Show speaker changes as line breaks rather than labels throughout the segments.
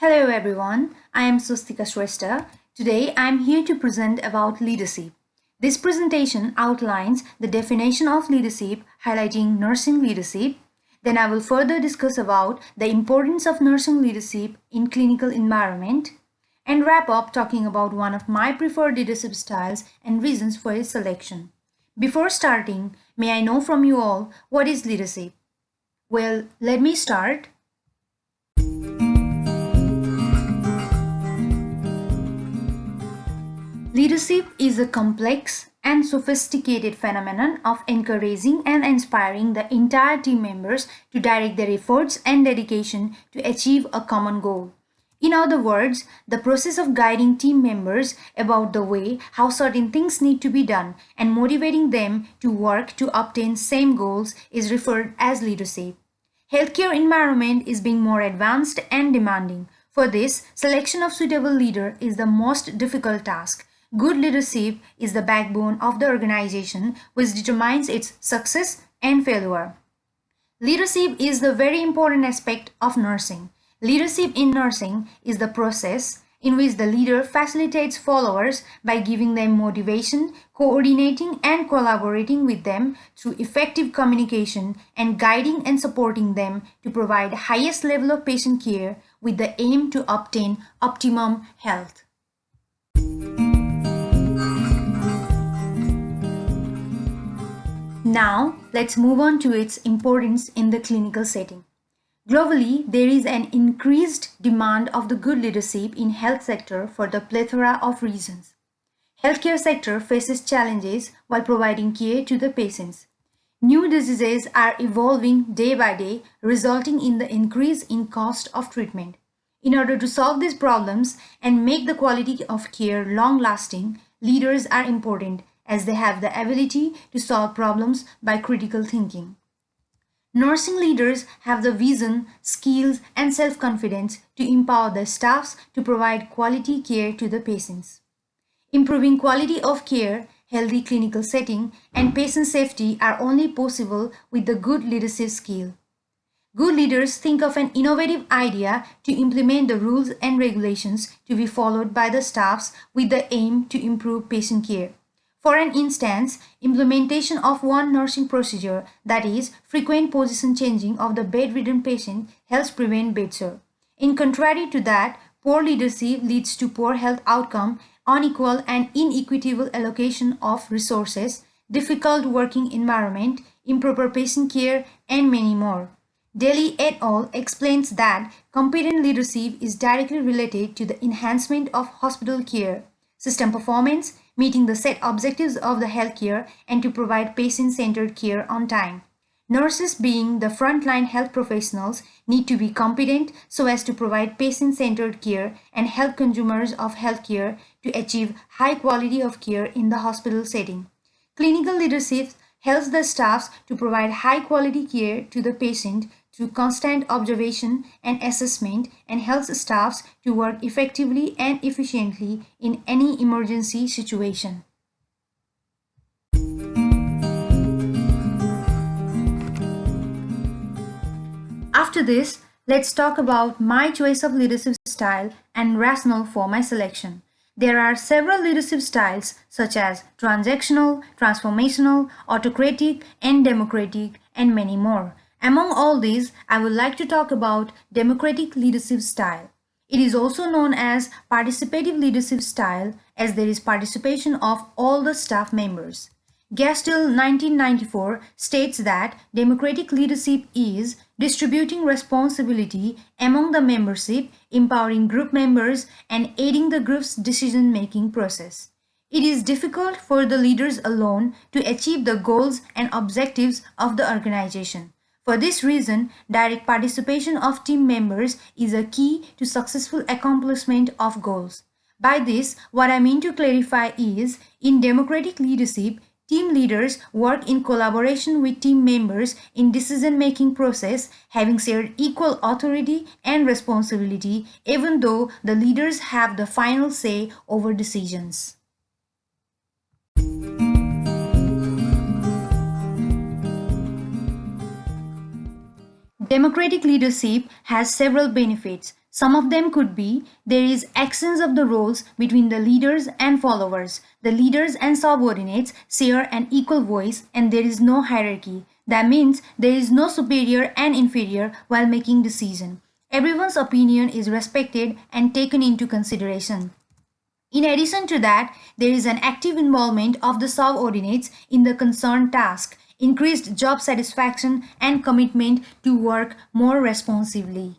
Hello everyone, I am Sustika Shrestha. Today I am here to present about leadership. This presentation outlines the definition of leadership, highlighting nursing leadership. Then I will further discuss about the importance of nursing leadership in clinical environment and wrap up talking about one of my preferred leadership styles and reasons for its selection. Before starting, may I know from you all what is leadership? Well, let me start. Leadership is a complex and sophisticated phenomenon of encouraging and inspiring the entire team members to direct their efforts and dedication to achieve a common goal. In other words, the process of guiding team members about the way how certain things need to be done and motivating them to work to obtain same goals is referred as leadership. Healthcare environment is being more advanced and demanding. For this, selection of suitable leader is the most difficult task. Good leadership is the backbone of the organization which determines its success and failure. Leadership is the very important aspect of nursing. Leadership in nursing is the process in which the leader facilitates followers by giving them motivation, coordinating and collaborating with them through effective communication and guiding and supporting them to provide highest level of patient care with the aim to obtain optimum health. Now, let's move on to its importance in the clinical setting. Globally, there is an increased demand of the good leadership in health sector for the plethora of reasons. Healthcare sector faces challenges while providing care to the patients. New diseases are evolving day by day, resulting in the increase in cost of treatment. In order to solve these problems and make the quality of care long-lasting, leaders are important as they have the ability to solve problems by critical thinking. Nursing leaders have the vision, skills, and self-confidence to empower their staffs to provide quality care to the patients. Improving quality of care, healthy clinical setting, and patient safety are only possible with the good leadership skill. Good leaders think of an innovative idea to implement the rules and regulations to be followed by the staffs with the aim to improve patient care. For an instance, implementation of one nursing procedure, that is, frequent position changing of the bedridden patient, helps prevent bedsore. In contrary to that, poor leadership leads to poor health outcome, unequal and inequitable allocation of resources, difficult working environment, improper patient care, and many more. Daly et al. Explains that competent leadership is directly related to the enhancement of hospital care, system performance, meeting the set objectives of the healthcare, and to provide patient-centered care on time. Nurses, being the frontline health professionals, need to be competent so as to provide patient-centered care and help consumers of healthcare to achieve high quality of care in the hospital setting. Clinical leadership helps the staffs to provide high quality care to the patient through constant observation and assessment, and helps staffs to work effectively and efficiently in any emergency situation. After this, let's talk about my choice of leadership style and rationale for my selection. There are several leadership styles such as transactional, transformational, autocratic, and democratic, and many more. Among all these, I would like to talk about democratic leadership style. It is also known as participative leadership style as there is participation of all the staff members. Gastill 1994 states that democratic leadership is distributing responsibility among the membership, empowering group members, and aiding the group's decision-making process. It is difficult for the leaders alone to achieve the goals and objectives of the organization. For this reason, direct participation of team members is a key to successful accomplishment of goals. By this, what I mean to clarify is, in democratic leadership, team leaders work in collaboration with team members in decision-making process, having shared equal authority and responsibility, even though the leaders have the final say over decisions. Democratic leadership has several benefits Some of them could be there is exchange of the roles between the leaders and followers. The leaders and subordinates share an equal voice and there is no hierarchy. That means there is no superior and inferior while making decision. Everyone's opinion is respected and taken into consideration. In addition to that, there is an active involvement of the subordinates in the concerned task, increased job satisfaction and commitment to work more responsively.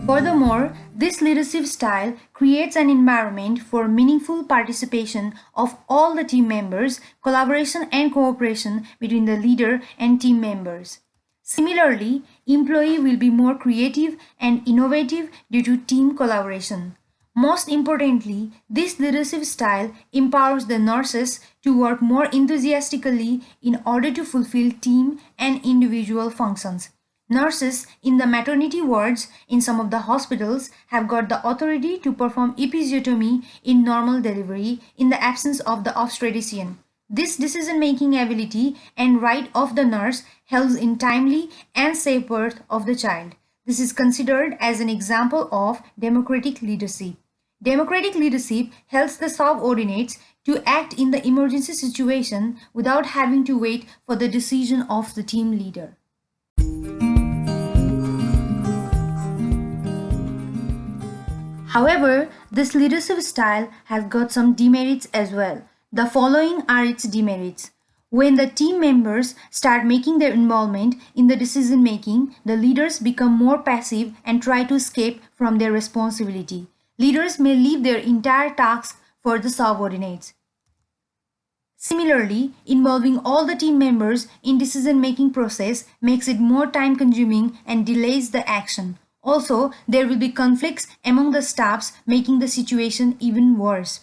Furthermore, this leadership style creates an environment for meaningful participation of all the team members, collaboration and cooperation between the leader and team members. Similarly, employee will be more creative and innovative due to team collaboration. Most importantly, this leadership style empowers the nurses to work more enthusiastically in order to fulfill team and individual functions. Nurses in the maternity wards in some of the hospitals have got the authority to perform episiotomy in normal delivery in the absence of the obstetrician. This decision-making ability and right of the nurse helps in timely and safe birth of the child. This is considered as an example of democratic leadership. Democratic leadership helps the subordinates to act in the emergency situation without having to wait for the decision of the team leader. However, this leadership style has got some demerits as well. The following are its demerits. When the team members start making their involvement in the decision making, the leaders become more passive and try to escape from their responsibility. Leaders may leave their entire task for the subordinates. Similarly, involving all the team members in decision-making process makes it more time-consuming and delays the action. Also, there will be conflicts among the staffs, making the situation even worse.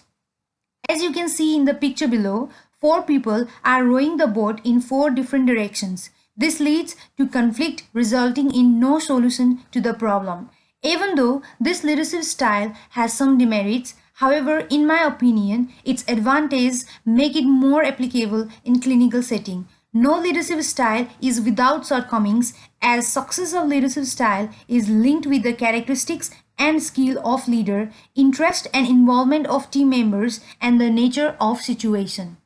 As you can see in the picture below, 4 people are rowing the boat in 4 different directions. This leads to conflict resulting in no solution to the problem. Even though this leadership style has some demerits, however, in my opinion, its advantages make it more applicable in clinical setting. No leadership style is without shortcomings, as success of leadership style is linked with the characteristics and skill of leader, interest and involvement of team members, and the nature of situation.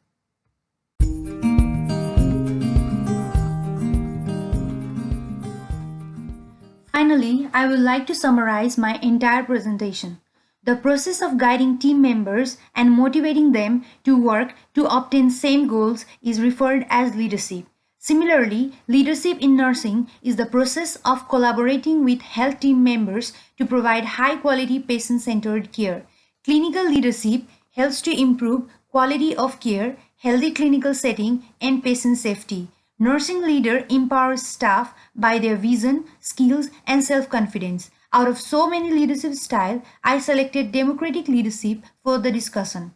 Finally, I would like to summarize my entire presentation. The process of guiding team members and motivating them to work to obtain same goals is referred as leadership. Similarly, leadership in nursing is the process of collaborating with health team members to provide high-quality patient-centered care. Clinical leadership helps to improve quality of care, healthy clinical setting, and patient safety. Nursing leader empowers staff by their vision, skills, and self-confidence. Out of so many leadership styles, I selected democratic leadership for the discussion.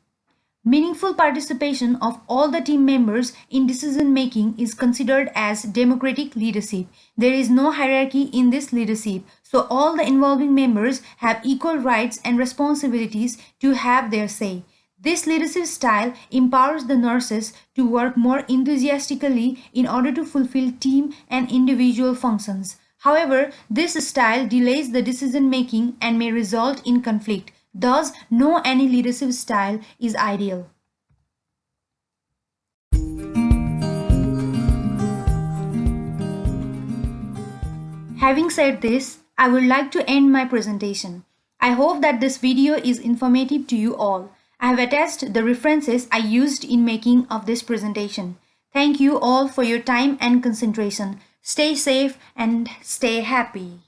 Meaningful participation of all the team members in decision making is considered as democratic leadership. There is no hierarchy in this leadership, so all the involving members have equal rights and responsibilities to have their say. This leadership style empowers the nurses to work more enthusiastically in order to fulfill team and individual functions. However, this style delays the decision making and may result in conflict. Thus, no any leadership style is ideal. Having said this, I would like to end my presentation. I hope that this video is informative to you all. I have attached the references I used in making of this presentation. Thank you all for your time and concentration. Stay safe and stay happy.